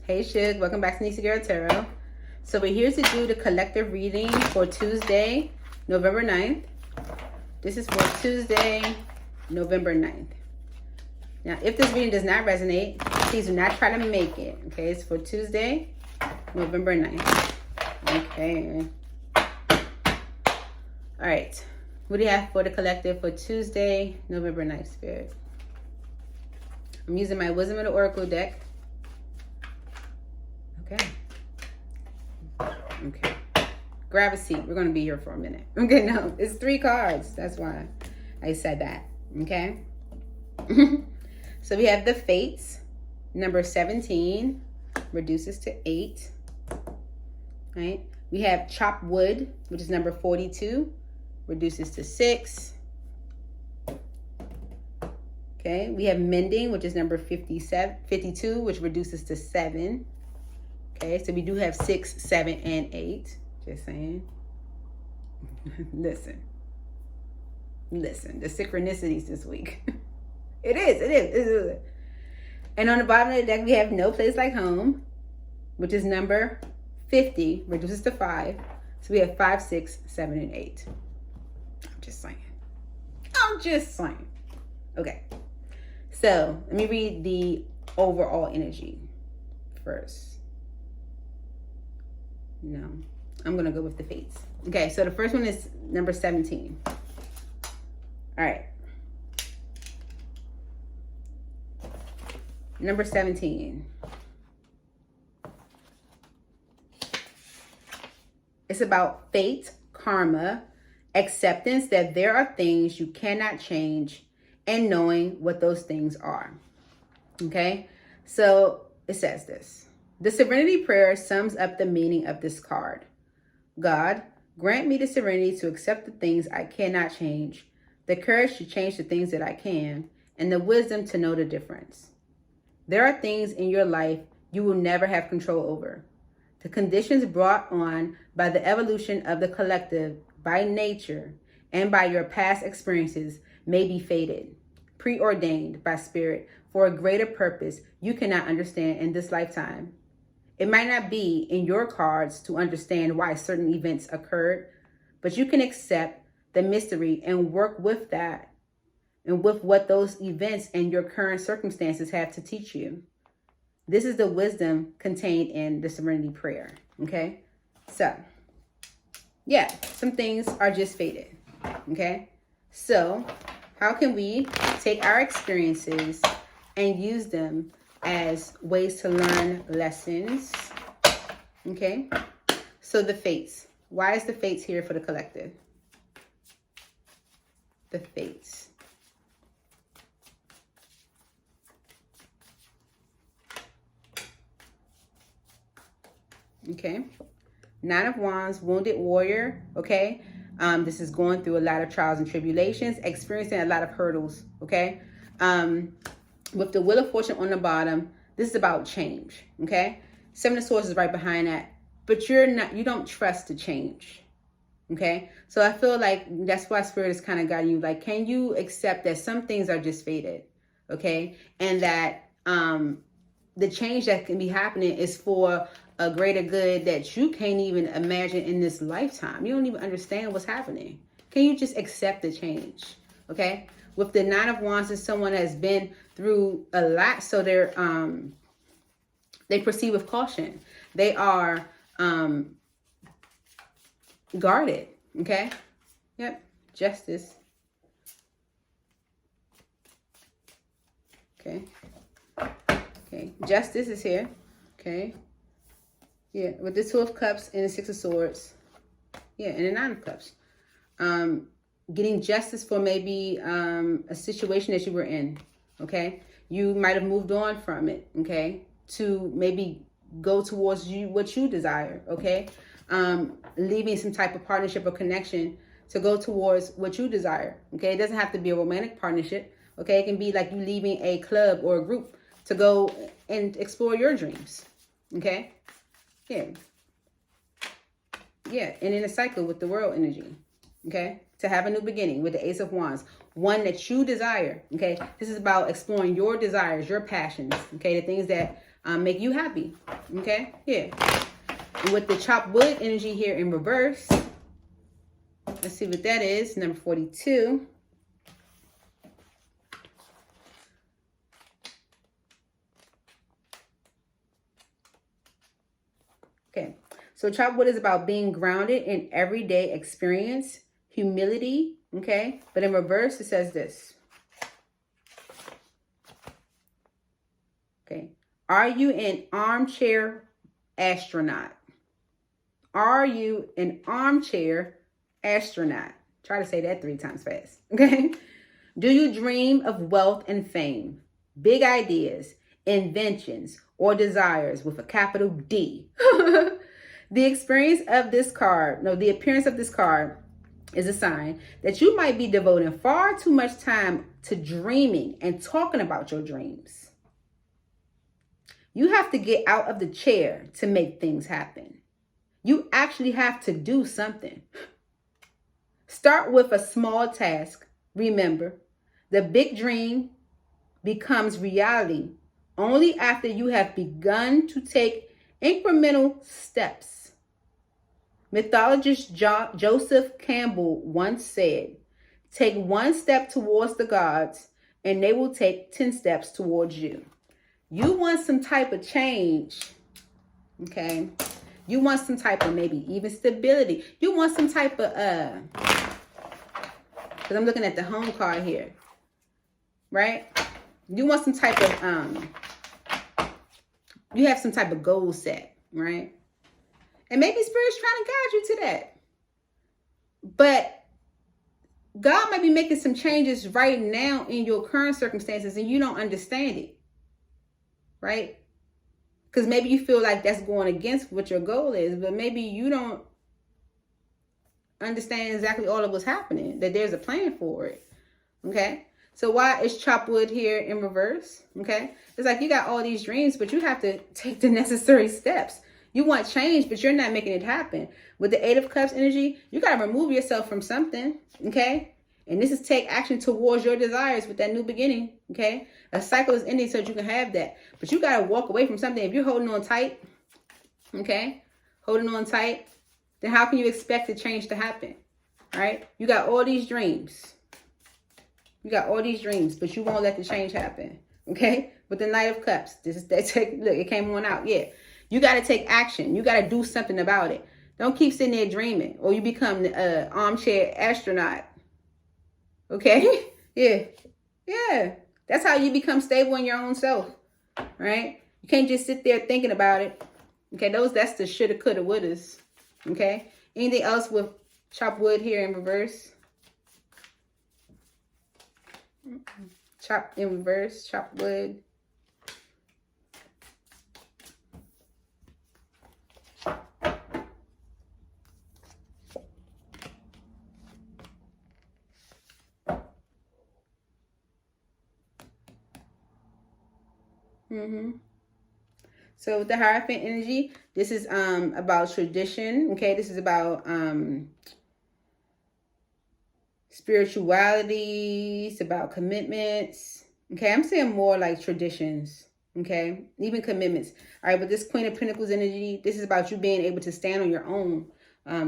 Hey Shug, welcome back to Neesie Girl Tarot. So we're here to do the collective reading for Tuesday, November 9th. This is for Tuesday, November 9th. Now, if this reading does not resonate, please do not try to make it. Okay, it's for Tuesday, November 9th. Okay. All right. What do you have for the collective for Tuesday, November 9th, Spirit? I'm using my Wisdom of the Oracle deck. Okay. Okay. Grab a seat. We're going to be here for a minute. Okay, no, it's 3 cards. That's why I said that. Okay. So we have the Fates, number 17, reduces to 8. Right? We have Chop Wood, which is number 42, reduces to 6. Okay, we have Mending, which is number 52, which reduces to 7. Okay, so we do have 6, 7, and 8. Just saying. Listen, the synchronicities this week. It is. And on the bottom of the deck, we have No Place Like Home, which is number 50, reduces to 5. So we have 5, 6, 7, and 8. I'm just saying. Okay. So let me read the overall energy first. No, I'm going to go with the Fates. Okay, so the first one is number 17. All right. Number 17. It's about fate, karma, acceptance that there are things you cannot change, and knowing what those things are. Okay, so it says this. The Serenity Prayer sums up the meaning of this card. God, grant me the serenity to accept the things I cannot change, the courage to change the things that I can, and the wisdom to know the difference. There are things in your life you will never have control over. The conditions brought on by the evolution of the collective, by nature, and by your past experiences may be fated, preordained by spirit for a greater purpose you cannot understand in this lifetime. It might not be in your cards to understand why certain events occurred, but you can accept the mystery and work with that and with what those events and your current circumstances have to teach you. This is the wisdom contained in the Serenity Prayer. Okay, so yeah, some things are just fated. Okay, so how can we take our experiences and use them as ways to learn lessons? Okay, so the Fates. Why is the Fates here for the collective? The Fates. Okay, 9 of Wands, wounded warrior. Okay, this is going through a lot of trials and tribulations, experiencing a lot of hurdles. Okay, with the Wheel of Fortune on the bottom, this is about change. Okay, 7 of Swords is right behind that, but you don't trust the change. Okay, so I feel like that's why Spirit is kind of guiding you. Like, can you accept that some things are just fated? Okay, and that the change that can be happening is for a greater good that you can't even imagine in this lifetime. You don't even understand what's happening. Can you just accept the change? Okay, with the 9 of Wands, is someone has been through a lot, so they proceed with caution. They are guarded. Okay, yep, Justice. Okay, Justice is here. Okay, yeah, with the 2 of Cups and the 6 of Swords. Yeah, and the 9 of Cups. Getting justice for maybe a situation that you were in. Okay, you might have moved on from it. Okay, to maybe go towards what you desire. Okay, leaving some type of partnership or connection to go towards what you desire. Okay, it doesn't have to be a romantic partnership. Okay, it can be like you leaving a club or a group to go and explore your dreams. Okay, yeah, and in a cycle with the world energy. Okay, to have a new beginning with the Ace of Wands, one that you desire. Okay, this is about exploring your desires, your passions. Okay, the things that make you happy. Okay, here. And with the chopped wood energy here in reverse, let's see what that is. Number 42. Okay, so chopped wood is about being grounded in everyday experience, humility, okay? But in reverse, it says this. Okay, are you an armchair astronaut? Are you an armchair astronaut? Try to say that 3 times fast, okay? Do you dream of wealth and fame, big ideas, inventions, or desires with a capital D? The appearance of this card is a sign that you might be devoting far too much time to dreaming and talking about your dreams. You have to get out of the chair to make things happen. You actually have to do something. Start with a small task. Remember, the big dream becomes reality only after you have begun to take incremental steps. Mythologist Joseph Campbell once said, take 1 step towards the gods and they will take 10 steps towards you. You want some type of change, okay? You want some type of maybe even stability. You want some type of, because I'm looking at the home card here, right? You want some type of, you have some type of goal set, right? And maybe Spirit's trying to guide you to that. But God might be making some changes right now in your current circumstances and you don't understand it, right? Because maybe you feel like that's going against what your goal is, but maybe you don't understand exactly all of what's happening, that there's a plan for it, okay? So why is chopped wood here in reverse, okay? It's like you got all these dreams, but you have to take the necessary steps. You want change, but you're not making it happen. With the 8 of Cups energy, you got to remove yourself from something, okay? And this is take action towards your desires with that new beginning, okay? A cycle is ending so that you can have that. But you got to walk away from something. If you're holding on tight, okay? Holding on tight, then how can you expect the change to happen, right? You got all these dreams. You got all these dreams, but you won't let the change happen, okay? With the Knight of Cups, look, it came on out, yeah. You got to take action. You got to do something about it. Don't keep sitting there dreaming or you become the armchair astronaut. Okay? Yeah. That's how you become stable in your own self, right? You can't just sit there thinking about it. Okay, that's the shoulda, coulda, wouldas. Okay? Anything else with chopped wood here in reverse? Chopped in reverse, chopped wood. So with the Hierophant energy, this is about tradition. Okay, this is about spirituality. It's about commitments. Okay, I'm saying more like traditions. Okay, even commitments. All right, but this Queen of Pentacles energy, this is about you being able to stand on your own.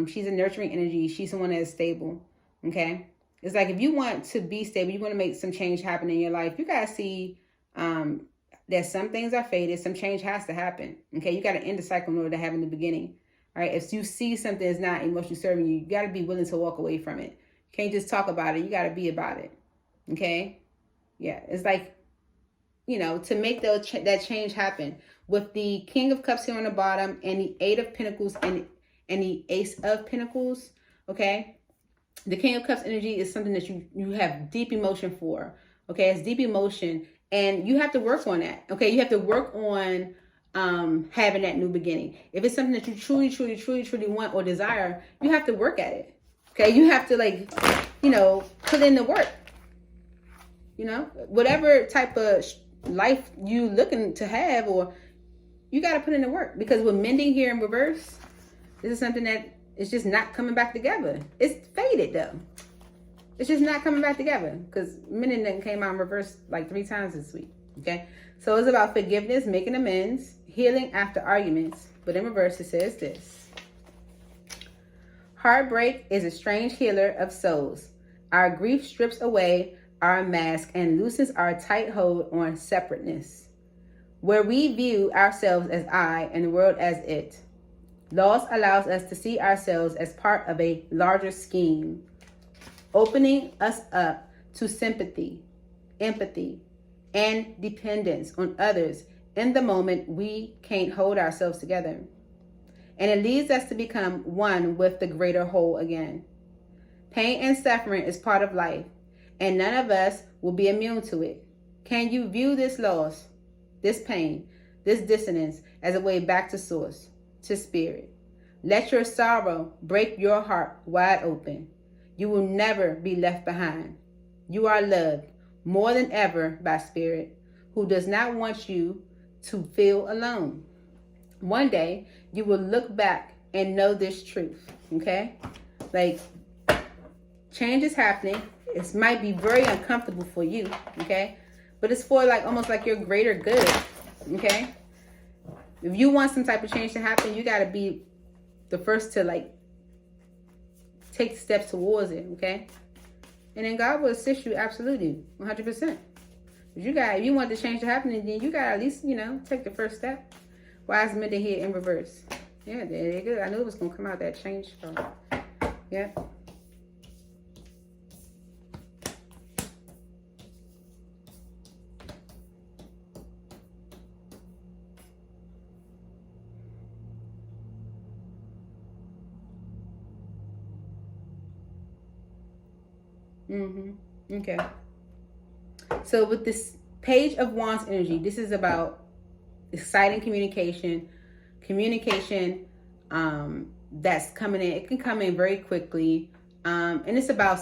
She's a nurturing energy. She's someone that is stable. Okay, it's like if you want to be stable, you want to make some change happen in your life, you gotta see that some things are faded, some change has to happen. Okay, you got to end the cycle in order to have in the beginning. All right, if you see something is not emotionally serving you, you got to be willing to walk away from it. You can't just talk about it, you got to be about it. Okay, yeah, it's like, you know, to make that change happen. With the King of Cups here on the bottom and the 8 of Pentacles and the Ace of Pentacles, okay, the King of Cups energy is something that you have deep emotion for. Okay, it's deep emotion. And you have to work on that. Okay, you have to work on having that new beginning. If it's something that you truly want or desire, you have to work at it. Okay, you have to, like, you know, put in the work. You know, whatever type of life you looking to have, or you got to put in the work. Because with mending here in reverse, this is something that is just not coming back together. It's faded though. It's just not coming back together because mending came out in reverse like 3 times this week. Okay, so it's about forgiveness, making amends, healing after arguments. But in reverse, it says this. Heartbreak is a strange healer of souls. Our grief strips away our mask and loosens our tight hold on separateness, where we view ourselves as I and the world as it. Loss allows us to see ourselves as part of a larger scheme, opening us up to sympathy, empathy, and dependence on others in the moment we can't hold ourselves together. And it leads us to become one with the greater whole again. Pain and suffering is part of life, and none of us will be immune to it. Can you view this loss, this pain, this dissonance as a way back to source, to spirit? Let your sorrow break your heart wide open. You will never be left behind. You are loved more than ever by spirit, who does not want you to feel alone. One day, you will look back and know this truth, okay? Like, change is happening. It might be very uncomfortable for you, okay? But it's for like almost like your greater good, okay? If you want some type of change to happen, you got to be the first to like take steps towards it, okay? And then God will assist you absolutely, 100%. If you want the change to happen, then you got to at least, take the first step. Wise men here in reverse. Yeah, there you go. I knew it was going to come out, that change card. Yeah. Okay. So with this Page of Wands energy, this is about exciting communication that's coming in. It can come in very quickly, and it's about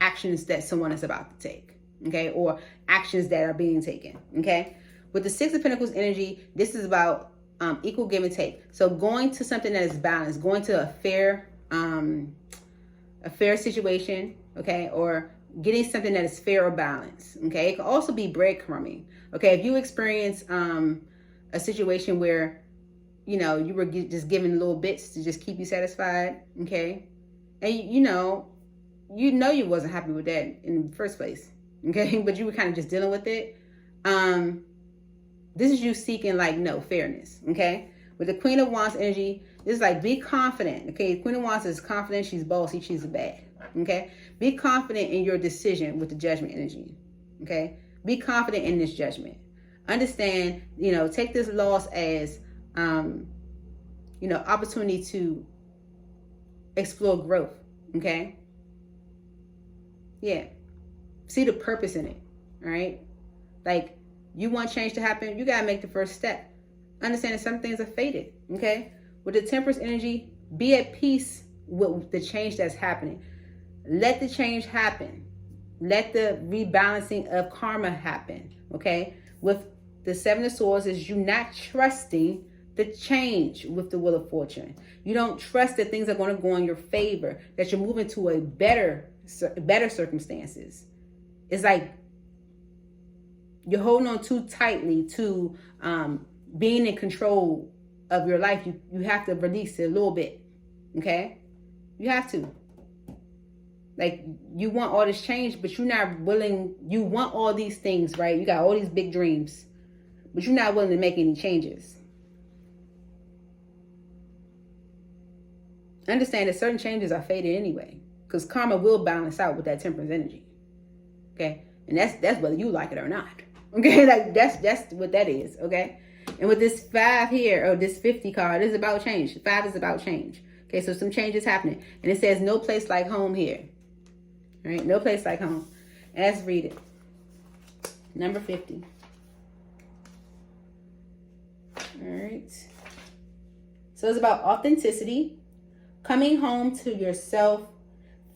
actions that someone is about to take, okay, or actions that are being taken, okay. With the Six of Pentacles energy, this is about equal give and take. So going to something that is balanced, going to a fair situation, okay, or getting something that is fair or balanced, okay. It can also be breadcrumbing, okay. If you experience a situation where, you were just given little bits to just keep you satisfied, okay, and you know you wasn't happy with that in the first place, okay, but you were kind of just dealing with it. This is you seeking fairness, okay. With the Queen of Wands energy, this is be confident, okay. Queen of Wands is confident, she's bossy, she's bad, okay. Be confident in your decision with the Judgment energy, okay. Be confident in this judgment. Understand, take this loss as, opportunity to explore growth, okay. Yeah. See the purpose in it, all right. You want change to happen, you gotta make the first step. Understand that some things are fated, okay. With the Temperance energy, be at peace with the change that's happening. Let the change happen. Let the rebalancing of karma happen, okay. With the Seven of Swords, is you not trusting the change with the Wheel of Fortune. You don't trust that things are going to go in your favor, that you're moving to a better circumstances. It's like you're holding on too tightly to being in control of your life. You have to release it a little bit, okay? You have to. You want all this change, but you're not willing. You want all these things, right? You got all these big dreams, but you're not willing to make any changes. Understand that certain changes are fated anyway, because karma will balance out with that Temperance energy, okay? And that's whether you like it or not, okay? That's what that is, okay? And with this 5 here, or this 50 card, is about change. 5 is about change, okay? So some change is happening, and it says no place like home here. All right, no place like home. And let's read it. Number 50. All right. So it's about authenticity, coming home to yourself,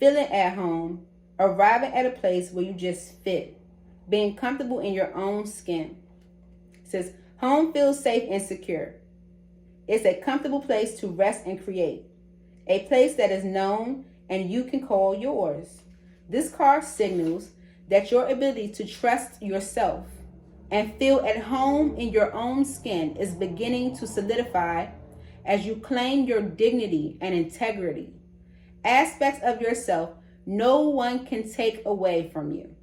feeling at home, arriving at a place where you just fit, being comfortable in your own skin. It says, home feels safe and secure. It's a comfortable place to rest and create, a place that is known and you can call yours. This card signals that your ability to trust yourself and feel at home in your own skin is beginning to solidify as you claim your dignity and integrity. Aspects of yourself no one can take away from you.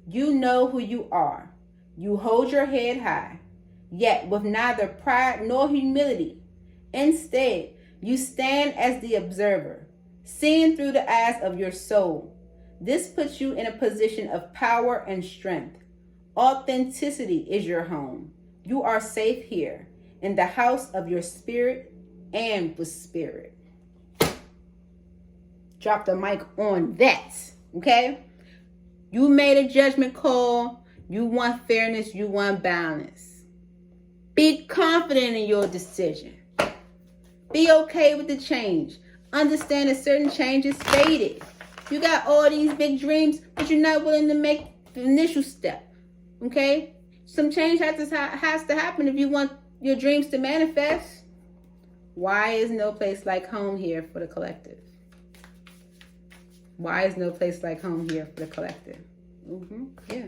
You know who you are. You hold your head high, yet with neither pride nor humility. Instead, you stand as the observer, seeing through the eyes of your soul. This puts you in a position of power and strength. Authenticity is your home. You are safe here, in the house of your spirit and with spirit. Drop the mic on that, okay? You made a judgment call. You want fairness. You want balance. Be confident in your decision. Be okay with the change. Understand that certain change is faded. You got all these big dreams, but you're not willing to make the initial step. Okay? Some change has to happen if you want your dreams to manifest. Why is no place like home here for the collective? Why is no place like home here for the collective? Yeah.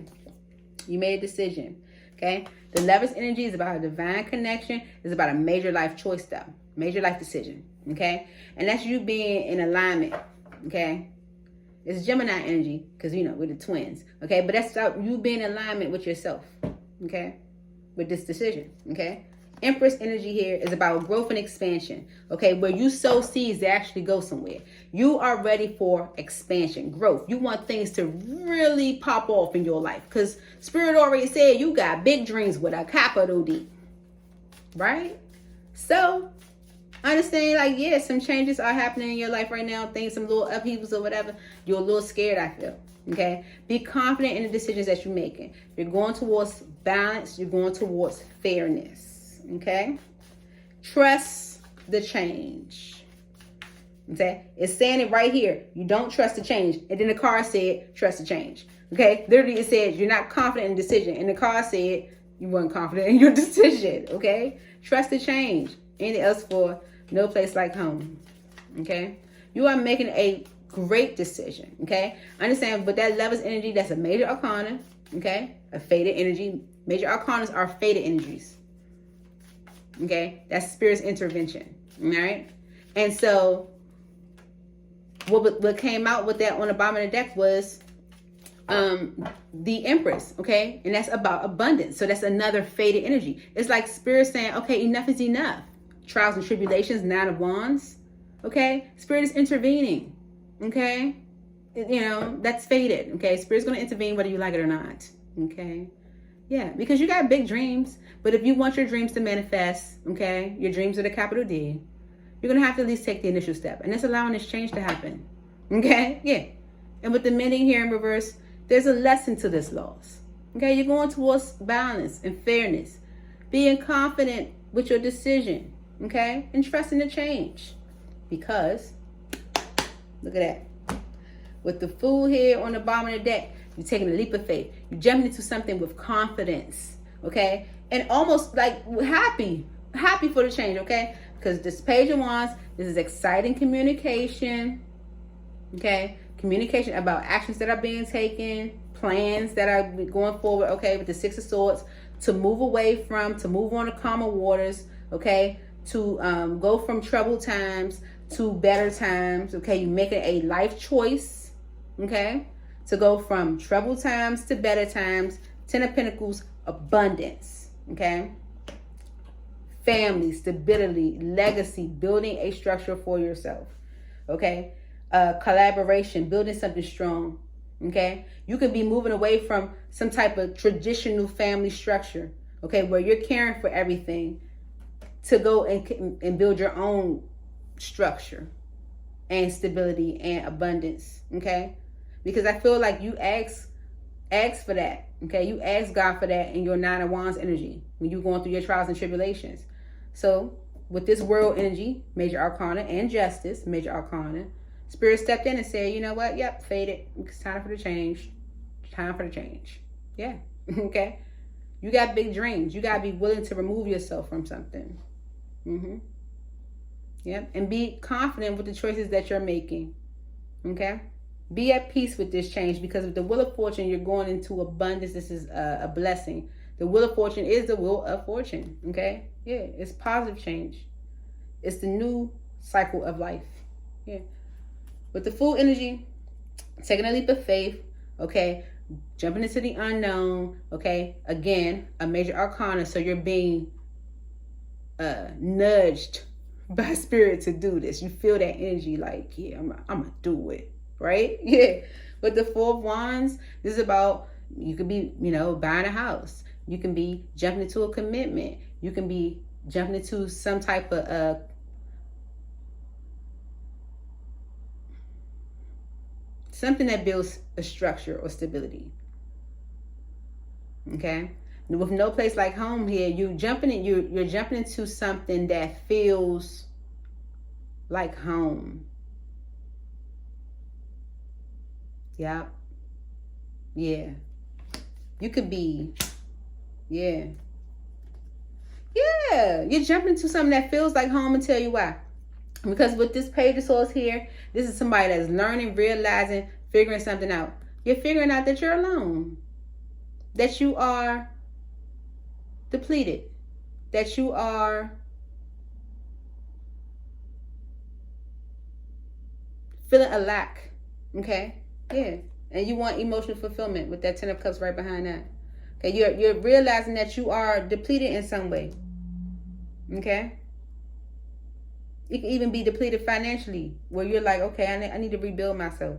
You made a decision. Okay? The Lover's energy is about a divine connection. It's about a major life choice, though. Major life decision. Okay? And that's you being in alignment. Okay? It's Gemini energy, because, you know, we're the twins. Okay? But that's about you being in alignment with yourself. Okay? With this decision. Okay? Empress energy here is about growth and expansion. Okay? Where you sow seeds, they actually go somewhere. You are ready for expansion, growth. You want things to really pop off in your life. Because Spirit already said you got big dreams with a capital D. Right? So, understand, like, yeah, some changes are happening in your life right now. Things, some little upheavals or whatever. You're a little scared, I feel. Okay? Be confident in the decisions that you're making. You're going towards balance. You're going towards fairness. Okay? Trust the change. Okay? It's saying it right here. You don't trust the change. And then the card said, trust the change. Okay? Literally, it said you're not confident in the decision. And the card said you weren't confident in your decision. Okay? Trust the change. Anything else for no place like home. Okay? You are making a great decision. Okay? Understand, but that Lover's energy, that's a major arcana. Okay? A faded energy. Major arcanas are faded energies. Okay? That's Spirit's intervention. All right? And so, what came out with that on the bottom of the deck was the Empress, okay? And that's about abundance. So that's another faded energy. It's like Spirit saying, okay, enough is enough. Trials and tribulations, Nine of Wands, okay? Spirit is intervening, okay? You know, that's faded, okay? Spirit's going to intervene whether you like it or not, okay? Yeah, because you got big dreams. But if you want your dreams to manifest, okay, your dreams with a capital D, you're going to have to at least take the initial step. And that's allowing this change to happen, okay? Yeah. And with the mending here in reverse, there's a lesson to this loss. Okay, you're going towards balance and fairness. Being confident with your decision, okay? And trusting the change. Because, look at that. With the Fool here on the bottom of the deck, you're taking a leap of faith. You're jumping into something with confidence, okay? And almost like happy for the change, okay? Because this Page of Wands, this is exciting communication, okay? Communication about actions that are being taken, plans that are going forward, okay, with the Six of Swords, to move away from, to move on to calmer waters, okay, to go from troubled times to better times, okay, you're making a life choice, okay, to go from troubled times to better times. Ten of Pentacles, abundance, okay, family, stability, legacy, building a structure for yourself, okay, collaboration, building something strong, okay? You could be moving away from some type of traditional family structure, okay, where you're caring for everything, to go and build your own structure and stability and abundance, okay? Because I feel like you ask for that, okay? You ask God for that in your Nine of Wands energy when you're going through your trials and tribulations. So with this World energy, Major Arcana, and Justice, Major Arcana, Spirit stepped in and said, you know what? Yep, faded. It's time for the change. Time for the change. Yeah. Okay. You got big dreams. You got to be willing to remove yourself from something. Yep. And be confident with the choices that you're making. Okay. Be at peace with this change, because with the Wheel of Fortune, you're going into abundance. This is a blessing. The Wheel of Fortune is the Wheel of Fortune, okay? Yeah, it's positive change. It's the new cycle of life. Yeah. With the Fool energy, taking a leap of faith, okay? Jumping into the unknown, okay? Again, a major arcana, so you're being nudged by spirit to do this. You feel that energy like, yeah, I'm gonna do it, right? Yeah. With the Four of Wands, this is about, you could be, buying a house. You can be jumping into a commitment. You can be jumping into some type of something that builds a structure or stability. Okay? With no place like home here, you're jumping into something that feels like home. Yep. Yeah. You could be, yeah. Yeah. You're jumping into something that feels like home, and tell you why. Because with this Page of Swords here, this is somebody that's learning, realizing, figuring something out. You're figuring out that you're alone. That you are depleted. That you are feeling a lack. Okay? Yeah. And you want emotional fulfillment with that Ten of Cups right behind that. Okay? You're realizing that you are depleted in some way. Okay? You can even be depleted financially, where you're like, okay, I need to rebuild myself.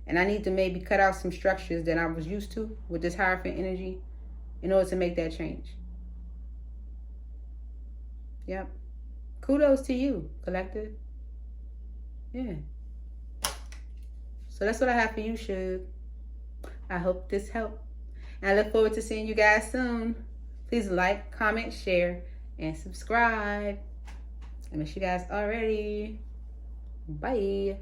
And I need to maybe cut out some structures that I was used to with this Hierophant energy in order to make that change. Yep. Kudos to you, collective. Yeah. So that's what I have for you, Shug. I hope this helped. And I look forward to seeing you guys soon. Please like, comment, share, and subscribe. I miss you guys already. Bye.